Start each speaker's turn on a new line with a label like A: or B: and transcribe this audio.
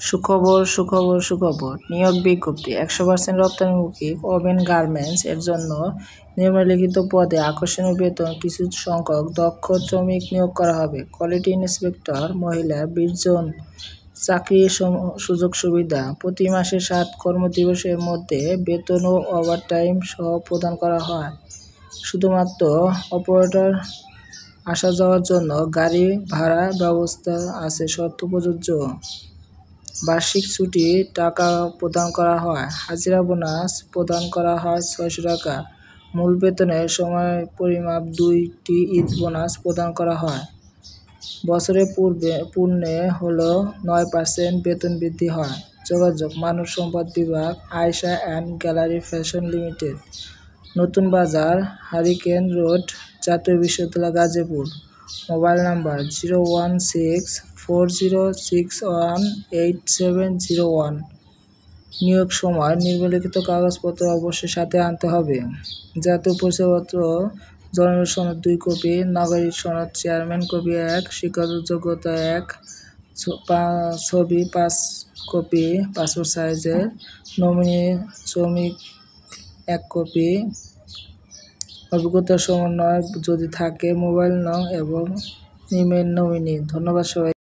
A: সুখবর। নিয়োগ বিজ্ঞপ্তি 100% রপ্তানিমুখী ওমেন গার্মেন্টস এর জন্য নিম্নলিখিত পদে আকর্ষণীয় বেতন কিছু সংখ্যক দক্ষ শ্রমিক নিয়োগ করা হবে। কোয়ালিটি ইন্সপেক্টর মহিলা 20 জন। চাকরির সুযোগ সুবিধা প্রতি মাসে 7 কর্মদিবসের মধ্যে বেতন ও ওভারটাইম সহ প্রদান করা হয়। শুধুমাত্র অপারেটর আসা যাওয়ার জন্য গাড়ি ভাড়া ব্যবস্থা আছে, শর্ত প্রযোজ্য। বার্ষিক ছুটি টাকা প্রদান করা হয়। হাজিরা বোনাস প্রদান করা হয় 600 টাকা। মূল বেতনের সময় পরিমাপ 2টি ঈদ বোনাস প্রদান করা হয়। বছরের পূর্ণে হলো 9% বেতন বৃদ্ধি হয়। যোগাযোগ মানব সম্পদ বিভাগ, Ayesha and gallery fashion limited, নতুন বাজার, হারিকেন রোড, জাতীয় বিশ্ববিদ্যালয়, গাজীপুর। Mobile number 01640618701। নিয়োগ সময় নিম্নলিখিত কাগজপত্র অবশ্যই সাথে আনতে হবে। জাতীয় পরিচয়পত্র, জন্মের সনদ 2 কপি, নাগরিক সনদ চেয়ারম্যান কপি 1, শিক্ষাগত যোগ্যতা 1, ছবি 5 কপি পাসপোর্ট সাইজের, নমিনি শ্রমিক 1 কপি, অভিজ্ঞতার সমন্বয় যদি থাকে, মোবাইল নং এবং ইমেল নমিনি। ধন্যবাদ সবাই।